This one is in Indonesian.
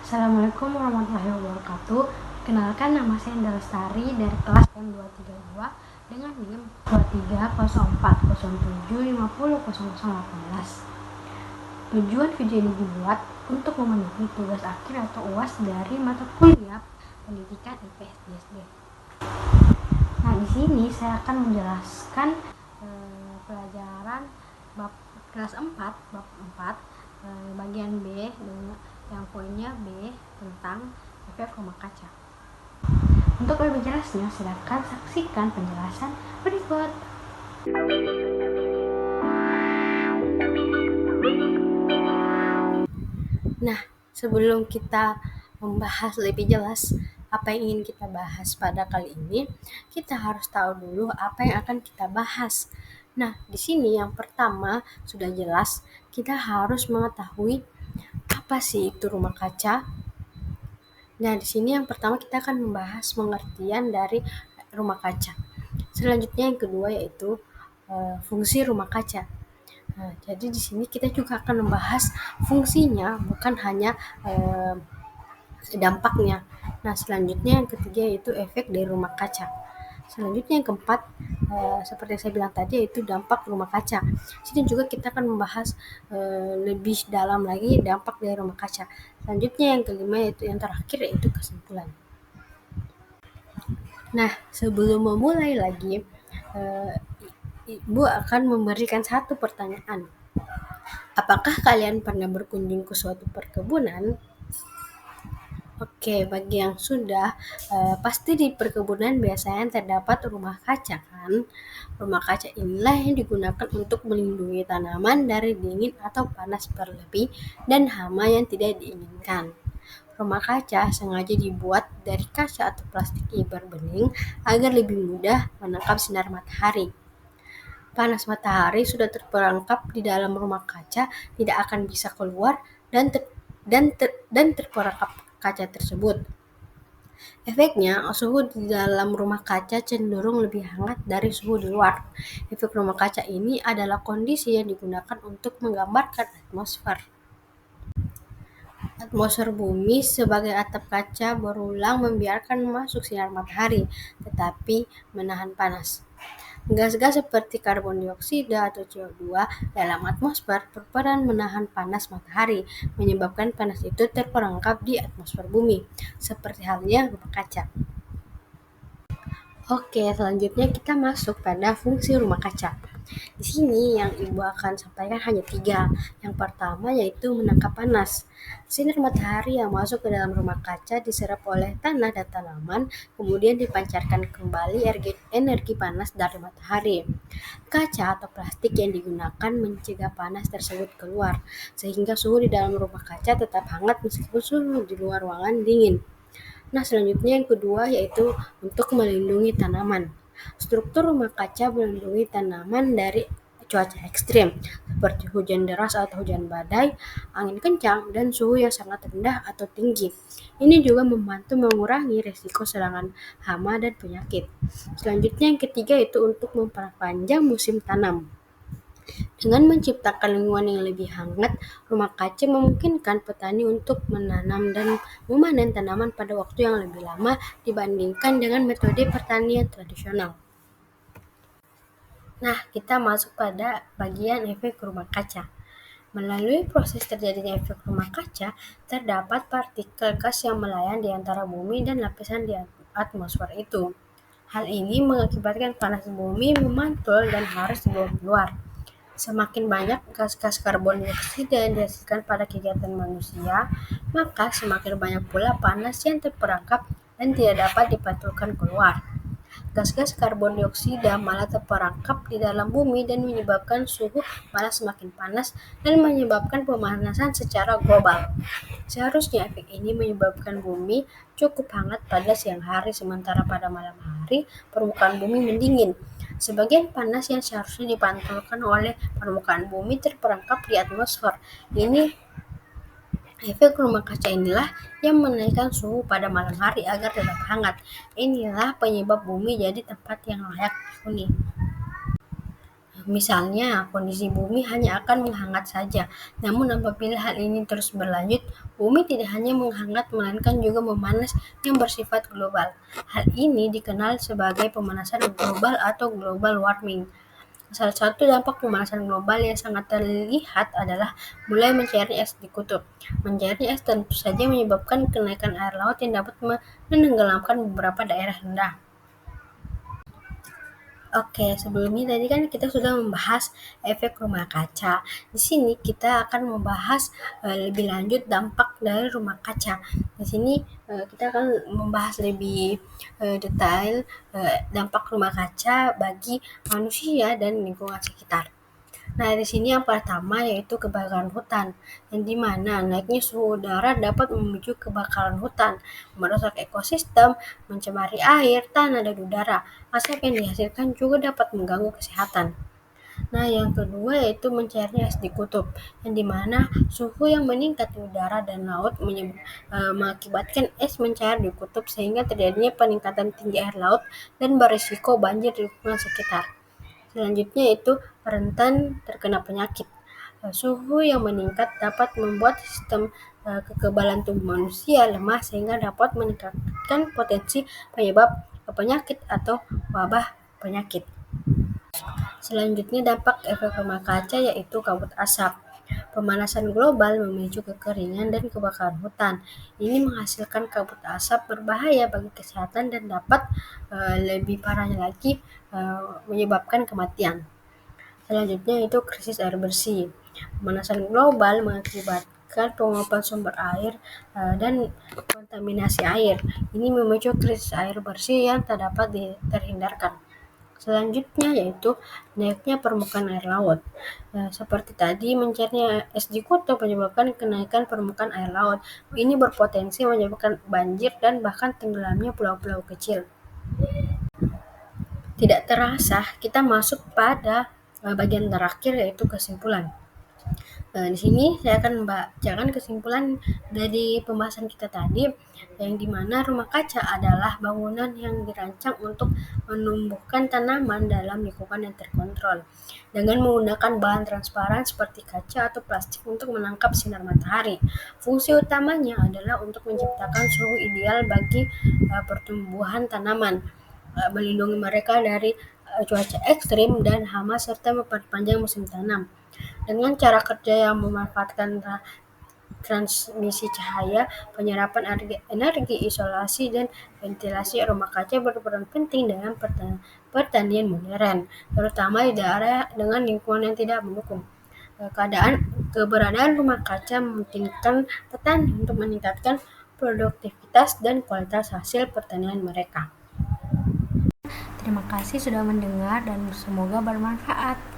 Assalamualaikum warahmatullahi wabarakatuh. Kenalkan, nama saya Enda Lestari dari kelas M232 dengan NIM 230407500018. Tujuan video ini dibuat untuk memenuhi tugas akhir atau UAS dari mata kuliah Pendidikan IPS SD. Nah, di sini saya akan menjelaskan pelajaran bab kelas 4, bab 4, bagian B dengan yang poinnya B tentang efek rumah kaca. Untuk lebih jelasnya, silakan saksikan penjelasan berikut. Nah, sebelum kita membahas lebih jelas apa yang ingin kita bahas pada kali ini, kita harus tahu dulu apa yang akan kita bahas. Nah, di sini yang pertama sudah jelas, kita harus mengetahui apa sih itu rumah kaca. Nah, di sini yang pertama kita akan membahas pengertian dari rumah kaca. Selanjutnya yang kedua yaitu fungsi rumah kaca. Nah, jadi di sini kita juga akan membahas fungsinya, bukan hanya dampaknya. Nah, selanjutnya yang ketiga yaitu efek dari rumah kaca. Selanjutnya yang keempat, seperti yang saya bilang tadi, yaitu dampak rumah kaca. Sini juga kita akan membahas lebih dalam lagi dampak dari rumah kaca. Selanjutnya yang kelima yaitu yang terakhir yaitu kesimpulan. Nah, sebelum memulai lagi, Ibu akan memberikan satu pertanyaan. Apakah kalian pernah berkunjung ke suatu perkebunan? Oke, bagi yang sudah, pasti di perkebunan biasanya terdapat rumah kaca kan? Rumah kaca inilah yang digunakan untuk melindungi tanaman dari dingin atau panas berlebih dan hama yang tidak diinginkan. Rumah kaca sengaja dibuat dari kaca atau plastik fiber bening agar lebih mudah menangkap sinar matahari. Panas matahari sudah terperangkap di dalam rumah kaca tidak akan bisa keluar dan terperangkap kaca tersebut. Efeknya, suhu di dalam rumah kaca cenderung lebih hangat dari suhu di luar. Efek rumah kaca ini adalah kondisi yang digunakan untuk menggambarkan atmosfer. Atmosfer bumi sebagai atap kaca berulang membiarkan masuk sinar matahari, tetapi menahan panas. Gas-gas seperti karbon dioksida atau CO2 dalam atmosfer berperan menahan panas matahari, menyebabkan panas itu terperangkap di atmosfer bumi, seperti halnya rumah kaca. Oke, selanjutnya kita masuk pada fungsi rumah kaca. Di sini yang Ibu akan sampaikan hanya 3. Yang pertama yaitu menangkap panas. Sinar matahari yang masuk ke dalam rumah kaca diserap oleh tanah dan tanaman, kemudian dipancarkan kembali energi panas dari matahari. Kaca atau plastik yang digunakan mencegah panas tersebut keluar, sehingga suhu di dalam rumah kaca tetap hangat meskipun suhu di luar ruangan dingin. Nah, selanjutnya yang kedua yaitu untuk melindungi tanaman. Struktur rumah kaca melindungi tanaman dari cuaca ekstrim seperti hujan deras atau hujan badai, angin kencang, dan suhu yang sangat rendah atau tinggi. Ini juga membantu mengurangi risiko serangan hama dan penyakit. Selanjutnya yang ketiga itu untuk memperpanjang musim tanam. Dengan menciptakan lingkungan yang lebih hangat, rumah kaca memungkinkan petani untuk menanam dan memanen tanaman pada waktu yang lebih lama dibandingkan dengan metode pertanian tradisional. Nah, kita masuk pada bagian efek rumah kaca. Melalui proses terjadinya efek rumah kaca, terdapat partikel gas yang melayang di antara bumi dan lapisan di atmosfer itu. Hal ini mengakibatkan panas bumi memantul dan harus dibawa keluar. Semakin banyak gas-gas karbon dioksida yang dihasilkan pada kegiatan manusia, maka semakin banyak pula panas yang terperangkap dan tidak dapat dipantulkan keluar. Gas-gas karbon dioksida malah terperangkap di dalam bumi dan menyebabkan suhu malah semakin panas dan menyebabkan pemanasan secara global. Seharusnya efek ini menyebabkan bumi cukup hangat pada siang hari, sementara pada malam hari permukaan bumi mendingin. Sebagian panas yang seharusnya dipantulkan oleh permukaan bumi terperangkap di atmosfer. Efek rumah kaca inilah yang menaikkan suhu pada malam hari agar tetap hangat. Inilah penyebab bumi jadi tempat yang layak dihuni. Misalnya, kondisi bumi hanya akan menghangat saja. Namun apabila hal ini terus berlanjut, bumi tidak hanya menghangat melainkan juga memanas yang bersifat global. Hal ini dikenal sebagai pemanasan global atau global warming. Salah satu dampak pemanasan global yang sangat terlihat adalah mulai mencairnya es di kutub. Mencairnya es tentu saja menyebabkan kenaikan air laut yang dapat menenggelamkan beberapa daerah rendah. Oke, sebelumnya tadi kan kita sudah membahas efek rumah kaca. Di sini kita akan membahas lebih lanjut dampak dari rumah kaca. Di sini kita akan membahas lebih detail dampak rumah kaca bagi manusia dan lingkungan sekitar. Nah, di sini yang pertama yaitu kebakaran hutan, yang di mana naiknya suhu udara dapat memicu kebakaran hutan, merusak ekosistem, mencemari air, tanah, dan udara. Asap yang dihasilkan juga dapat mengganggu kesehatan. Nah, yang kedua yaitu mencairnya es di kutub, yang di mana suhu yang meningkat di udara dan laut mengakibatkan es mencair di kutub sehingga terjadinya peningkatan tinggi air laut dan berisiko banjir di lingkungan sekitar. Selanjutnya itu rentan terkena penyakit. Suhu yang meningkat dapat membuat sistem kekebalan tubuh manusia lemah sehingga dapat meningkatkan potensi penyebab penyakit atau wabah penyakit. Selanjutnya dampak efek rumah kaca yaitu kabut asap. Pemanasan global memicu kekeringan dan kebakaran hutan. Ini menghasilkan kabut asap berbahaya bagi kesehatan dan dapat lebih parahnya lagi menyebabkan kematian. Selanjutnya itu krisis air bersih. Pemanasan global mengakibatkan penguapan sumber air dan kontaminasi air. Ini memicu krisis air bersih yang tak dapat terhindarkan. Selanjutnya yaitu naiknya permukaan air laut. Seperti tadi, mencairnya es di kutub menyebabkan kenaikan permukaan air laut. Ini berpotensi menyebabkan banjir dan bahkan tenggelamnya pulau-pulau kecil. Tidak terasa, kita masuk pada bagian terakhir yaitu kesimpulan. Di sini saya akan membacakan kesimpulan dari pembahasan kita tadi, yang dimana rumah kaca adalah bangunan yang dirancang untuk menumbuhkan tanaman dalam lingkungan yang terkontrol dengan menggunakan bahan transparan seperti kaca atau plastik untuk menangkap sinar matahari. Fungsi utamanya adalah untuk menciptakan suhu ideal bagi pertumbuhan tanaman, melindungi mereka dari cuaca ekstrim dan hama serta memperpanjang musim tanam. Dengan cara kerja yang memanfaatkan transmisi cahaya, penyerapan energi, isolasi, dan ventilasi, rumah kaca berperan penting dalam pertanian modern, terutama di daerah dengan lingkungan yang tidak mendukung. Keberadaan rumah kaca memungkinkan petani untuk meningkatkan produktivitas dan kualitas hasil pertanian mereka. Terima kasih sudah mendengar dan semoga bermanfaat.